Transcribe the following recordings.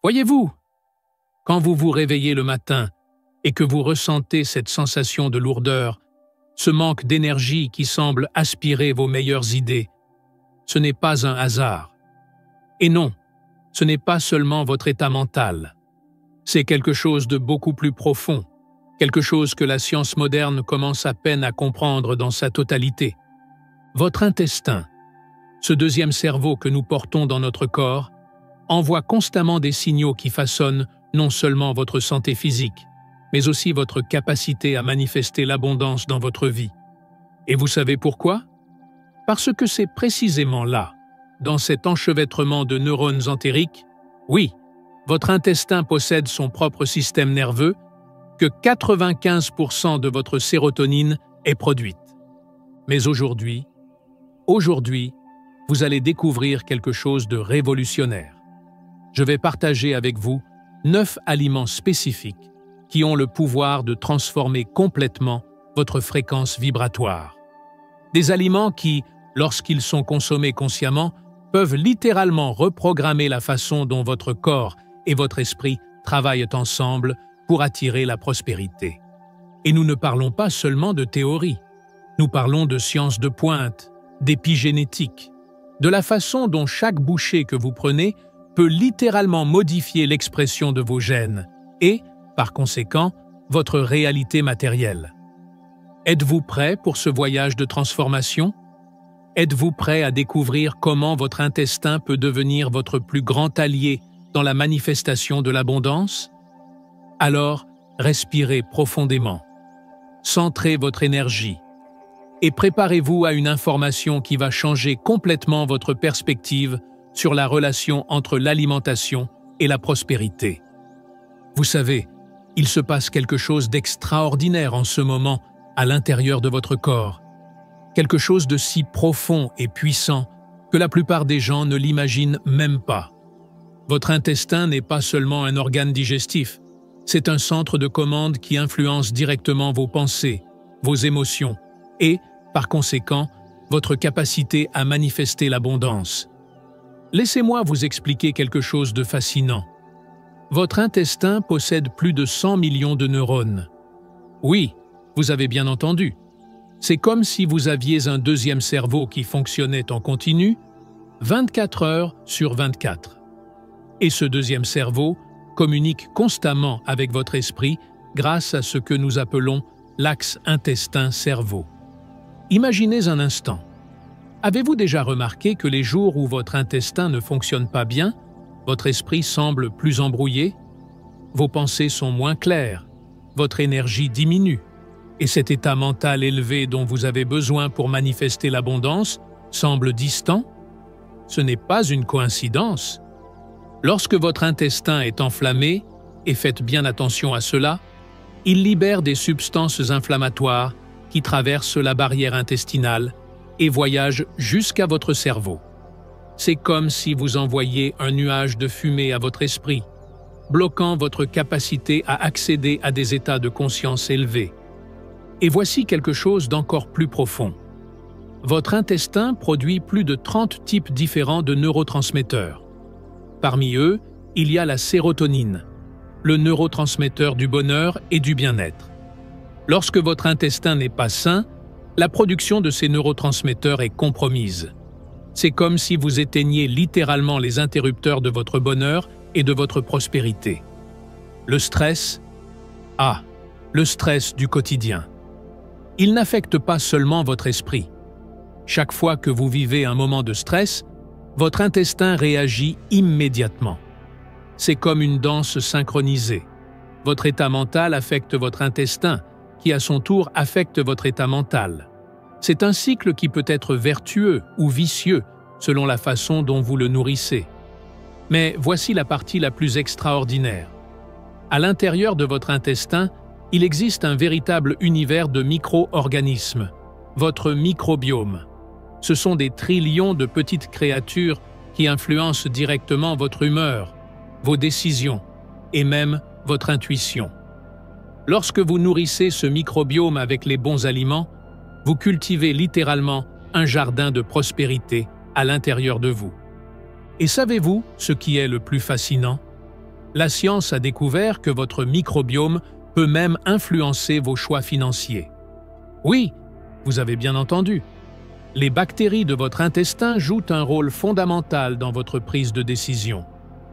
Voyez-vous, quand vous vous réveillez le matin et que vous ressentez cette sensation de lourdeur, ce manque d'énergie qui semble aspirer vos meilleures idées, ce n'est pas un hasard. Et non, ce n'est pas seulement votre état mental. C'est quelque chose de beaucoup plus profond, quelque chose que la science moderne commence à peine à comprendre dans sa totalité. Votre intestin, ce deuxième cerveau que nous portons dans notre corps, envoie constamment des signaux qui façonnent non seulement votre santé physique, mais aussi votre capacité à manifester l'abondance dans votre vie. Et vous savez pourquoi? Parce que c'est précisément là, dans cet enchevêtrement de neurones entériques, oui, votre intestin possède son propre système nerveux, que 95% de votre sérotonine est produite. Mais aujourd'hui, vous allez découvrir quelque chose de révolutionnaire. Je vais partager avec vous 9 aliments spécifiques qui ont le pouvoir de transformer complètement votre fréquence vibratoire. Des aliments qui, lorsqu'ils sont consommés consciemment, peuvent littéralement reprogrammer la façon dont votre corps et votre esprit travaillent ensemble pour attirer la prospérité. Et nous ne parlons pas seulement de théorie, nous parlons de science de pointe, d'épigénétique, de la façon dont chaque bouchée que vous prenez peut littéralement modifier l'expression de vos gènes et, par conséquent, votre réalité matérielle. Êtes-vous prêt pour ce voyage de transformation? Êtes-vous prêt à découvrir comment votre intestin peut devenir votre plus grand allié dans la manifestation de l'abondance? Alors, respirez profondément, centrez votre énergie et préparez-vous à une information qui va changer complètement votre perspective sur la relation entre l'alimentation et la prospérité. Vous savez, il se passe quelque chose d'extraordinaire en ce moment à l'intérieur de votre corps, quelque chose de si profond et puissant que la plupart des gens ne l'imaginent même pas. Votre intestin n'est pas seulement un organe digestif, c'est un centre de commande qui influence directement vos pensées, vos émotions et, par conséquent, votre capacité à manifester l'abondance. Laissez-moi vous expliquer quelque chose de fascinant. Votre intestin possède plus de 100 millions de neurones. Oui, vous avez bien entendu. C'est comme si vous aviez un deuxième cerveau qui fonctionnait en continu, 24 heures sur 24. Et ce deuxième cerveau communique constamment avec votre esprit grâce à ce que nous appelons l'axe intestin-cerveau. Imaginez un instant. Avez-vous déjà remarqué que les jours où votre intestin ne fonctionne pas bien, votre esprit semble plus embrouillé? Vos pensées sont moins claires, votre énergie diminue, et cet état mental élevé dont vous avez besoin pour manifester l'abondance semble distant? Ce n'est pas une coïncidence. Lorsque votre intestin est enflammé, et faites bien attention à cela, il libère des substances inflammatoires qui traversent la barrière intestinale et voyagent jusqu'à votre cerveau. C'est comme si vous envoyiez un nuage de fumée à votre esprit, bloquant votre capacité à accéder à des états de conscience élevés. Et voici quelque chose d'encore plus profond. Votre intestin produit plus de 30 types différents de neurotransmetteurs. Parmi eux, il y a la sérotonine, le neurotransmetteur du bonheur et du bien-être. Lorsque votre intestin n'est pas sain, la production de ces neurotransmetteurs est compromise. C'est comme si vous éteigniez littéralement les interrupteurs de votre bonheur et de votre prospérité. Le stress? Ah, le stress du quotidien. Il n'affecte pas seulement votre esprit. Chaque fois que vous vivez un moment de stress, votre intestin réagit immédiatement. C'est comme une danse synchronisée. Votre état mental affecte votre intestin, qui à son tour affecte votre état mental. C'est un cycle qui peut être vertueux ou vicieux, selon la façon dont vous le nourrissez. Mais voici la partie la plus extraordinaire. À l'intérieur de votre intestin, il existe un véritable univers de micro-organismes, votre microbiome. Ce sont des trillions de petites créatures qui influencent directement votre humeur, vos décisions et même votre intuition. Lorsque vous nourrissez ce microbiome avec les bons aliments, vous cultivez littéralement un jardin de prospérité à l'intérieur de vous. Et savez-vous ce qui est le plus fascinant? La science a découvert que votre microbiome peut même influencer vos choix financiers. Oui, vous avez bien entendu. Les bactéries de votre intestin jouent un rôle fondamental dans votre prise de décision,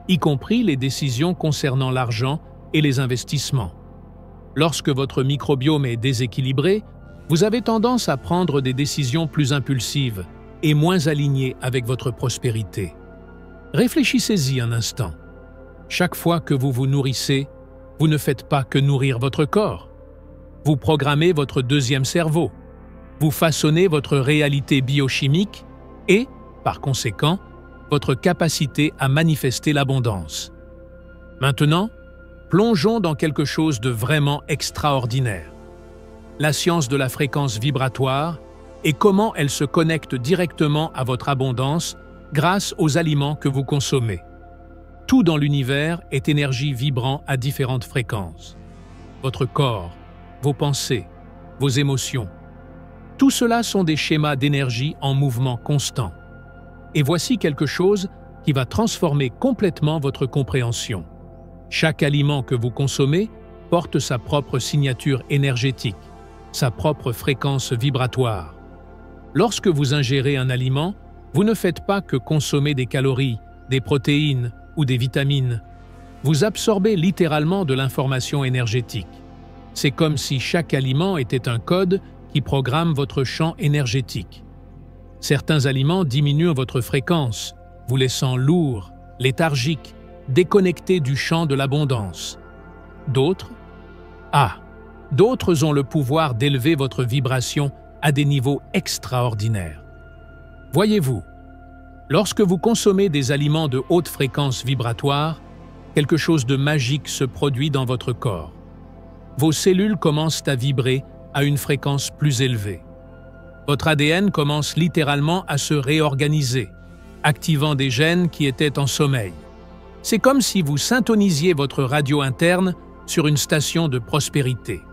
y compris les décisions concernant l'argent et les investissements. Lorsque votre microbiome est déséquilibré, vous avez tendance à prendre des décisions plus impulsives et moins alignées avec votre prospérité. Réfléchissez-y un instant. Chaque fois que vous vous nourrissez, vous ne faites pas que nourrir votre corps. Vous programmez votre deuxième cerveau. Vous façonnez votre réalité biochimique et, par conséquent, votre capacité à manifester l'abondance. Maintenant, plongeons dans quelque chose de vraiment extraordinaire. La science de la fréquence vibratoire et comment elle se connecte directement à votre abondance grâce aux aliments que vous consommez. Tout dans l'univers est énergie vibrant à différentes fréquences. Votre corps, vos pensées, vos émotions. Tout cela sont des schémas d'énergie en mouvement constant. Et voici quelque chose qui va transformer complètement votre compréhension. Chaque aliment que vous consommez porte sa propre signature énergétique, sa propre fréquence vibratoire. Lorsque vous ingérez un aliment, vous ne faites pas que consommer des calories, des protéines ou des vitamines. Vous absorbez littéralement de l'information énergétique. C'est comme si chaque aliment était un code qui programme votre champ énergétique. Certains aliments diminuent votre fréquence, vous laissant lourd, léthargique, déconnecté du champ de l'abondance. D'autres ont le pouvoir d'élever votre vibration à des niveaux extraordinaires. Voyez-vous, lorsque vous consommez des aliments de haute fréquence vibratoire, quelque chose de magique se produit dans votre corps. Vos cellules commencent à vibrer à une fréquence plus élevée. Votre ADN commence littéralement à se réorganiser, activant des gènes qui étaient en sommeil. C'est comme si vous syntonisiez votre radio interne sur une station de prospérité.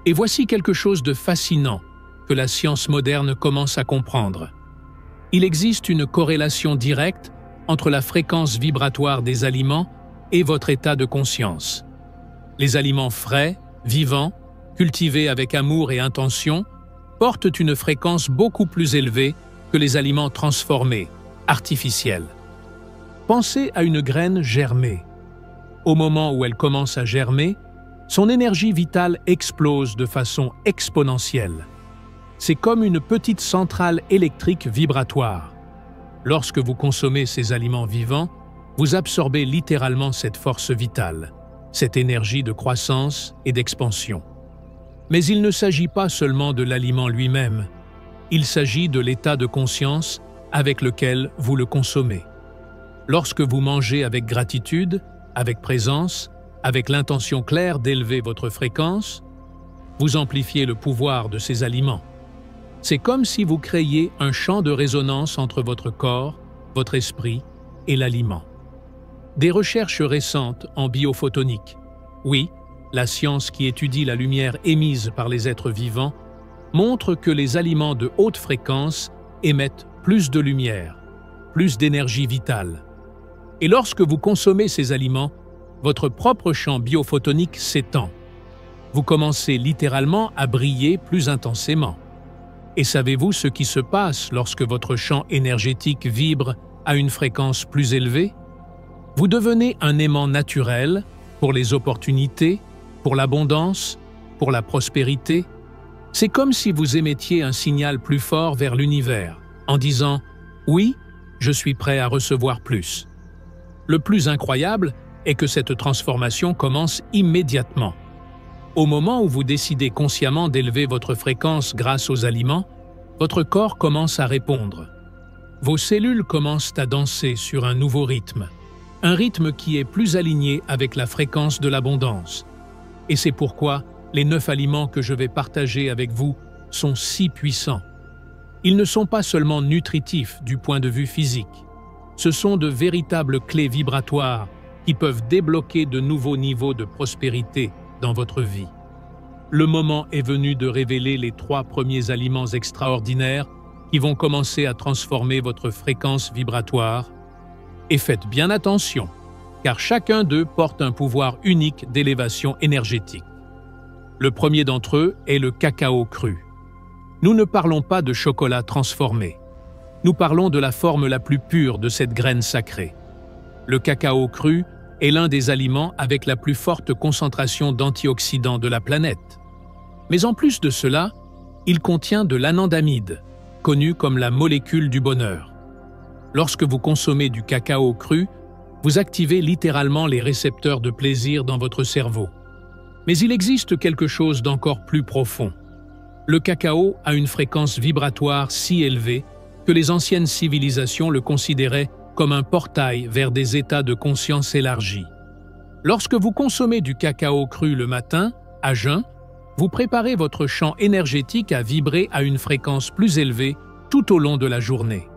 Et voici quelque chose de fascinant que la science moderne commence à comprendre. Il existe une corrélation directe entre la fréquence vibratoire des aliments et votre état de conscience. Les aliments frais, vivants, cultivés avec amour et intention, portent une fréquence beaucoup plus élevée que les aliments transformés, artificiels. Pensez à une graine germée. Au moment où elle commence à germer, son énergie vitale explose de façon exponentielle. C'est comme une petite centrale électrique vibratoire. Lorsque vous consommez ces aliments vivants, vous absorbez littéralement cette force vitale, cette énergie de croissance et d'expansion. Mais il ne s'agit pas seulement de l'aliment lui-même, il s'agit de l'état de conscience avec lequel vous le consommez. Lorsque vous mangez avec gratitude, avec présence, avec l'intention claire d'élever votre fréquence, vous amplifiez le pouvoir de ces aliments. C'est comme si vous créiez un champ de résonance entre votre corps, votre esprit et l'aliment. Des recherches récentes en biophotonique, oui, la science qui étudie la lumière émise par les êtres vivants, montre que les aliments de haute fréquence émettent plus de lumière, plus d'énergie vitale. Et lorsque vous consommez ces aliments, votre propre champ biophotonique s'étend. Vous commencez littéralement à briller plus intensément. Et savez-vous ce qui se passe lorsque votre champ énergétique vibre à une fréquence plus élevée? Vous devenez un aimant naturel pour les opportunités, pour l'abondance, pour la prospérité. C'est comme si vous émettiez un signal plus fort vers l'univers, en disant « Oui, je suis prêt à recevoir plus ». Le plus incroyable est que cette transformation commence immédiatement. Au moment où vous décidez consciemment d'élever votre fréquence grâce aux aliments, votre corps commence à répondre. Vos cellules commencent à danser sur un nouveau rythme, un rythme qui est plus aligné avec la fréquence de l'abondance. Et c'est pourquoi les 9 aliments que je vais partager avec vous sont si puissants. Ils ne sont pas seulement nutritifs du point de vue physique. Ce sont de véritables clés vibratoires qui peuvent débloquer de nouveaux niveaux de prospérité dans votre vie. Le moment est venu de révéler les 3 premiers aliments extraordinaires qui vont commencer à transformer votre fréquence vibratoire. Et faites bien attention, car chacun d'eux porte un pouvoir unique d'élévation énergétique. Le premier d'entre eux est le cacao cru. Nous ne parlons pas de chocolat transformé. Nous parlons de la forme la plus pure de cette graine sacrée. Le cacao cru est l'un des aliments avec la plus forte concentration d'antioxydants de la planète. Mais en plus de cela, il contient de l'anandamide, connue comme la molécule du bonheur. Lorsque vous consommez du cacao cru, vous activez littéralement les récepteurs de plaisir dans votre cerveau. Mais il existe quelque chose d'encore plus profond. Le cacao a une fréquence vibratoire si élevée que les anciennes civilisations le considéraient comme un portail vers des états de conscience élargis. Lorsque vous consommez du cacao cru le matin, à jeun, vous préparez votre champ énergétique à vibrer à une fréquence plus élevée tout au long de la journée.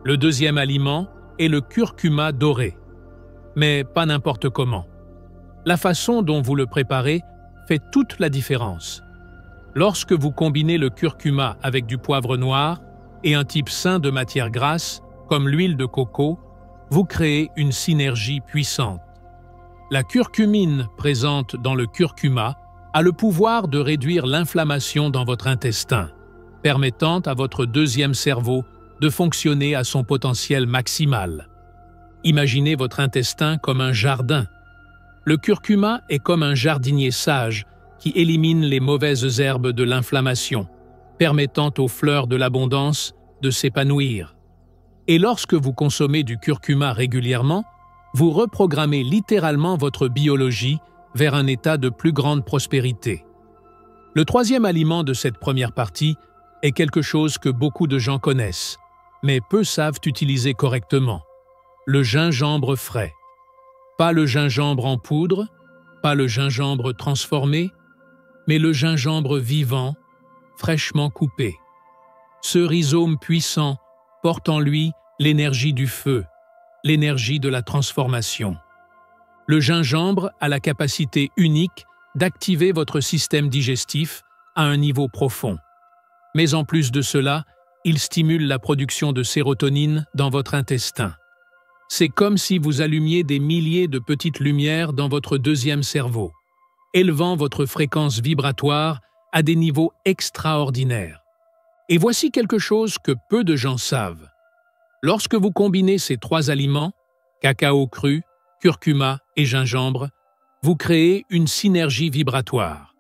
Le deuxième aliment est le curcuma doré. Mais pas n'importe comment. La façon dont vous le préparez fait toute la différence. Lorsque vous combinez le curcuma avec du poivre noir et un type sain de matière grasse, comme l'huile de coco, vous créez une synergie puissante. La curcumine présente dans le curcuma a le pouvoir de réduire l'inflammation dans votre intestin, permettant à votre deuxième cerveau de fonctionner à son potentiel maximal. Imaginez votre intestin comme un jardin. Le curcuma est comme un jardinier sage qui élimine les mauvaises herbes de l'inflammation, permettant aux fleurs de l'abondance de s'épanouir. Et lorsque vous consommez du curcuma régulièrement, vous reprogrammez littéralement votre biologie vers un état de plus grande prospérité. Le troisième aliment de cette première partie est quelque chose que beaucoup de gens connaissent, mais peu savent utiliser correctement. Le gingembre frais. Pas le gingembre en poudre, pas le gingembre transformé, mais le gingembre vivant, fraîchement coupé. Ce rhizome puissant porte en lui l'énergie du feu, l'énergie de la transformation. Le gingembre a la capacité unique d'activer votre système digestif à un niveau profond. Mais en plus de cela, il stimule la production de sérotonine dans votre intestin. C'est comme si vous allumiez des milliers de petites lumières dans votre deuxième cerveau, élevant votre fréquence vibratoire à des niveaux extraordinaires. Et voici quelque chose que peu de gens savent. Lorsque vous combinez ces trois aliments, cacao cru, curcuma et gingembre, vous créez une synergie vibratoire.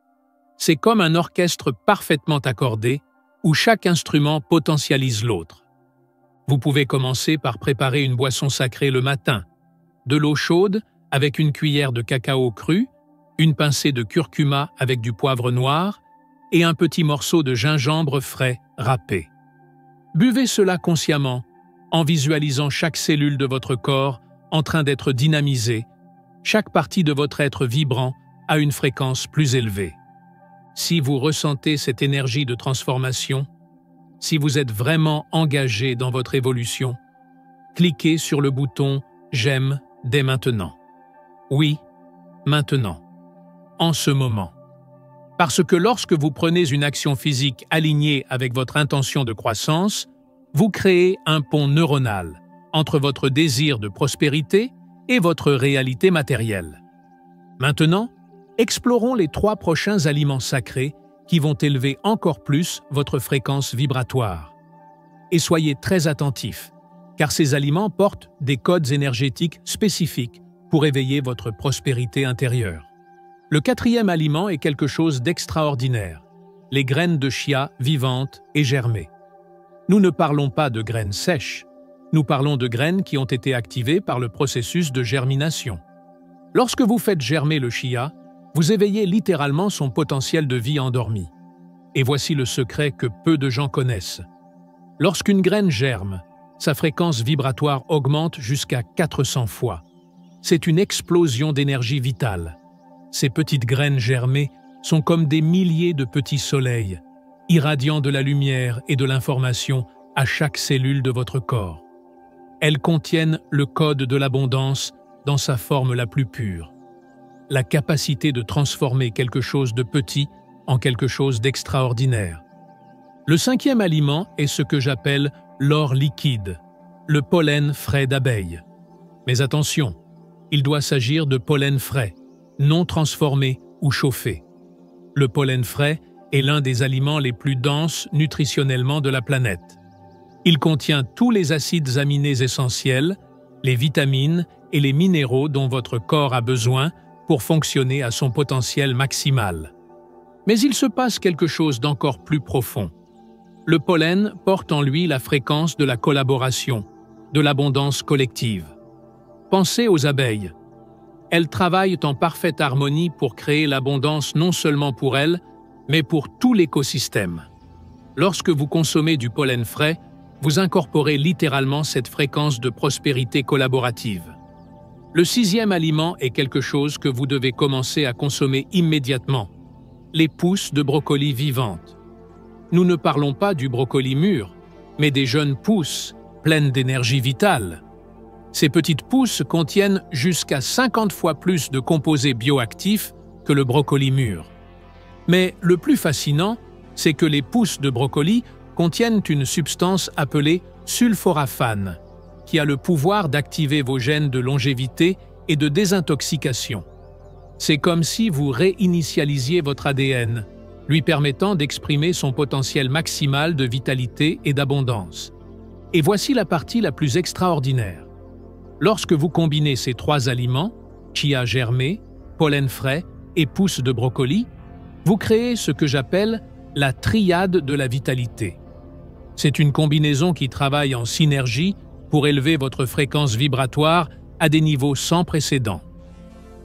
C'est comme un orchestre parfaitement accordé où chaque instrument potentialise l'autre. Vous pouvez commencer par préparer une boisson sacrée le matin, de l'eau chaude avec une cuillère de cacao cru, une pincée de curcuma avec du poivre noir et un petit morceau de gingembre frais râpé. Buvez cela consciemment, en visualisant chaque cellule de votre corps en train d'être dynamisée, chaque partie de votre être vibrant à une fréquence plus élevée. Si vous ressentez cette énergie de transformation, si vous êtes vraiment engagé dans votre évolution, cliquez sur le bouton « J'aime » dès maintenant. Oui, maintenant, en ce moment. Parce que lorsque vous prenez une action physique alignée avec votre intention de croissance, vous créez un pont neuronal entre votre désir de prospérité et votre réalité matérielle. Maintenant, explorons les 3 prochains aliments sacrés qui vont élever encore plus votre fréquence vibratoire. Et soyez très attentifs, car ces aliments portent des codes énergétiques spécifiques pour éveiller votre prospérité intérieure. Le 4e aliment est quelque chose d'extraordinaire, les graines de chia vivantes et germées. Nous ne parlons pas de graines sèches, nous parlons de graines qui ont été activées par le processus de germination. Lorsque vous faites germer le chia, vous éveillez littéralement son potentiel de vie endormi. Et voici le secret que peu de gens connaissent. Lorsqu'une graine germe, sa fréquence vibratoire augmente jusqu'à 400 fois. C'est une explosion d'énergie vitale. Ces petites graines germées sont comme des milliers de petits soleils, irradiant de la lumière et de l'information à chaque cellule de votre corps. Elles contiennent le code de l'abondance dans sa forme la plus pure. La capacité de transformer quelque chose de petit en quelque chose d'extraordinaire. Le 5e aliment est ce que j'appelle l'or liquide, le pollen frais d'abeille. Mais attention, il doit s'agir de pollen frais, non transformé ou chauffé. Le pollen frais est l'un des aliments les plus denses nutritionnellement de la planète. Il contient tous les acides aminés essentiels, les vitamines et les minéraux dont votre corps a besoin pour fonctionner à son potentiel maximal. Mais il se passe quelque chose d'encore plus profond. Le pollen porte en lui la fréquence de la collaboration, de l'abondance collective. Pensez aux abeilles. Elles travaillent en parfaite harmonie pour créer l'abondance non seulement pour elles, mais pour tout l'écosystème. Lorsque vous consommez du pollen frais, vous incorporez littéralement cette fréquence de prospérité collaborative. Le 6e aliment est quelque chose que vous devez commencer à consommer immédiatement, les pousses de brocoli vivantes. Nous ne parlons pas du brocoli mûr, mais des jeunes pousses pleines d'énergie vitale. Ces petites pousses contiennent jusqu'à 50 fois plus de composés bioactifs que le brocoli mûr. Mais le plus fascinant, c'est que les pousses de brocoli contiennent une substance appelée sulforaphane, qui a le pouvoir d'activer vos gènes de longévité et de désintoxication. C'est comme si vous réinitialisiez votre ADN, lui permettant d'exprimer son potentiel maximal de vitalité et d'abondance. Et voici la partie la plus extraordinaire. Lorsque vous combinez ces 3 aliments, chia germé, pollen frais et pousses de brocoli, vous créez ce que j'appelle la triade de la vitalité. C'est une combinaison qui travaille en synergie pour élever votre fréquence vibratoire à des niveaux sans précédent.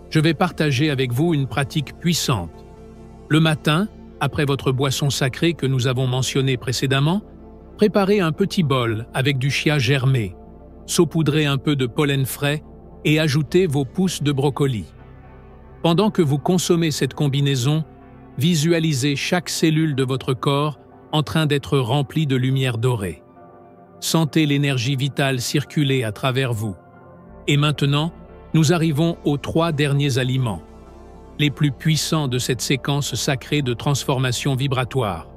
Je vais partager avec vous une pratique puissante. Le matin, après votre boisson sacrée que nous avons mentionnée précédemment, préparez un petit bol avec du chia germé, saupoudrez un peu de pollen frais et ajoutez vos pousses de brocoli. Pendant que vous consommez cette combinaison, visualisez chaque cellule de votre corps en train d'être remplie de lumière dorée. Sentez l'énergie vitale circuler à travers vous. Et maintenant, nous arrivons aux 3 derniers aliments, les plus puissants de cette séquence sacrée de transformation vibratoire.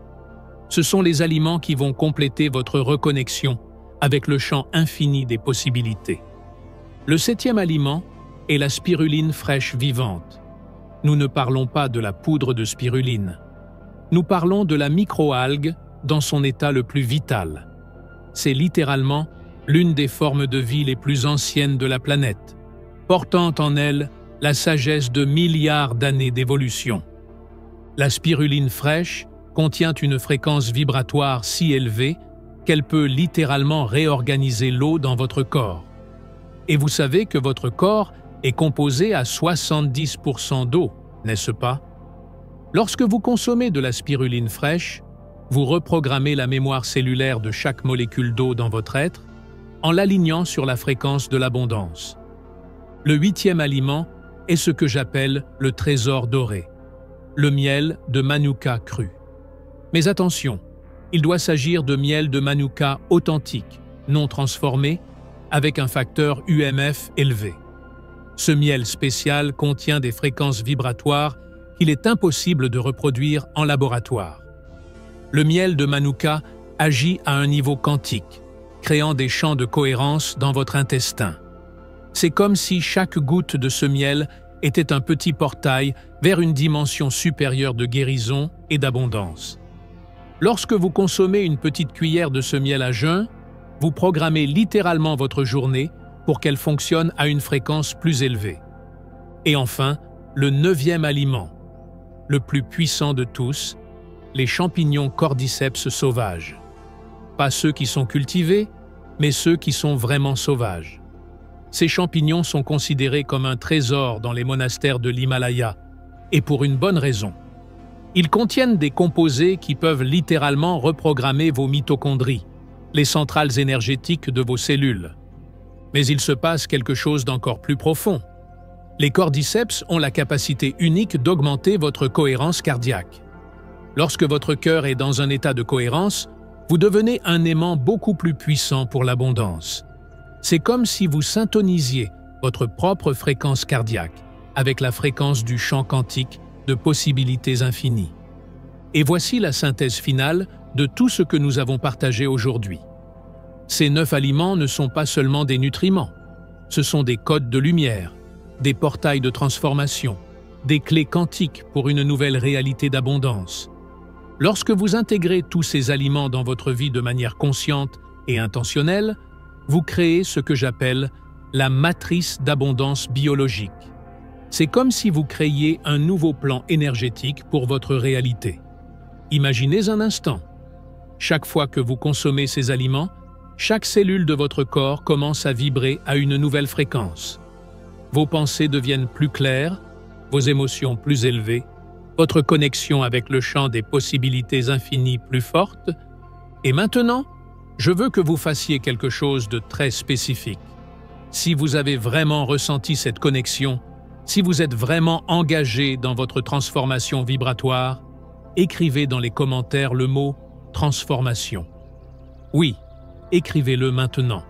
Ce sont les aliments qui vont compléter votre reconnexion avec le champ infini des possibilités. Le 7e aliment est la spiruline fraîche vivante. Nous ne parlons pas de la poudre de spiruline. Nous parlons de la microalgue dans son état le plus vital. C'est littéralement l'une des formes de vie les plus anciennes de la planète, portant en elle la sagesse de milliards d'années d'évolution. La spiruline fraîche contient une fréquence vibratoire si élevée qu'elle peut littéralement réorganiser l'eau dans votre corps. Et vous savez que votre corps est composé à 70% d'eau, n'est-ce pas? Lorsque vous consommez de la spiruline fraîche, vous reprogrammez la mémoire cellulaire de chaque molécule d'eau dans votre être en l'alignant sur la fréquence de l'abondance. Le 8e aliment est ce que j'appelle le trésor doré, le miel de Manuka cru. Mais attention, il doit s'agir de miel de Manuka authentique, non transformé, avec un facteur UMF élevé. Ce miel spécial contient des fréquences vibratoires qu'il est impossible de reproduire en laboratoire. Le miel de Manuka agit à un niveau quantique, créant des champs de cohérence dans votre intestin. C'est comme si chaque goutte de ce miel était un petit portail vers une dimension supérieure de guérison et d'abondance. Lorsque vous consommez une petite cuillère de ce miel à jeun, vous programmez littéralement votre journée pour qu'elle fonctionne à une fréquence plus élevée. Et enfin, le 9e aliment, le plus puissant de tous, les champignons cordyceps sauvages. Pas ceux qui sont cultivés, mais ceux qui sont vraiment sauvages. Ces champignons sont considérés comme un trésor dans les monastères de l'Himalaya, et pour une bonne raison. Ils contiennent des composés qui peuvent littéralement reprogrammer vos mitochondries, les centrales énergétiques de vos cellules. Mais il se passe quelque chose d'encore plus profond. Les cordyceps ont la capacité unique d'augmenter votre cohérence cardiaque. Lorsque votre cœur est dans un état de cohérence, vous devenez un aimant beaucoup plus puissant pour l'abondance. C'est comme si vous syntonisiez votre propre fréquence cardiaque avec la fréquence du champ quantique de possibilités infinies. Et voici la synthèse finale de tout ce que nous avons partagé aujourd'hui. Ces 9 aliments ne sont pas seulement des nutriments, ce sont des codes de lumière, des portails de transformation, des clés quantiques pour une nouvelle réalité d'abondance. Lorsque vous intégrez tous ces aliments dans votre vie de manière consciente et intentionnelle, vous créez ce que j'appelle la matrice d'abondance biologique. C'est comme si vous créiez un nouveau plan énergétique pour votre réalité. Imaginez un instant. Chaque fois que vous consommez ces aliments, chaque cellule de votre corps commence à vibrer à une nouvelle fréquence. Vos pensées deviennent plus claires, vos émotions plus élevées, votre connexion avec le champ des possibilités infinies plus forte. Et maintenant, je veux que vous fassiez quelque chose de très spécifique. Si vous avez vraiment ressenti cette connexion, si vous êtes vraiment engagé dans votre transformation vibratoire, écrivez dans les commentaires le mot « transformation ». Oui, écrivez-le maintenant.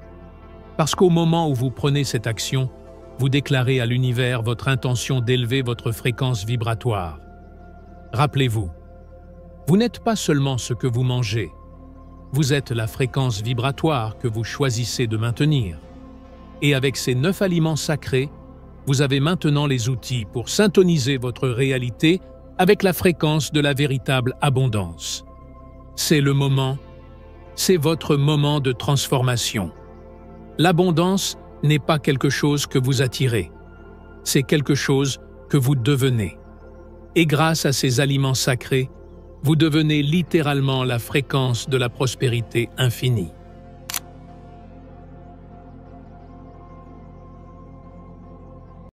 Parce qu'au moment où vous prenez cette action, vous déclarez à l'univers votre intention d'élever votre fréquence vibratoire. Rappelez-vous, vous n'êtes pas seulement ce que vous mangez, vous êtes la fréquence vibratoire que vous choisissez de maintenir. Et avec ces 9 aliments sacrés, vous avez maintenant les outils pour syntoniser votre réalité avec la fréquence de la véritable abondance. C'est le moment, c'est votre moment de transformation. L'abondance n'est pas quelque chose que vous attirez, c'est quelque chose que vous devenez. Et grâce à ces aliments sacrés, vous devenez littéralement la fréquence de la prospérité infinie.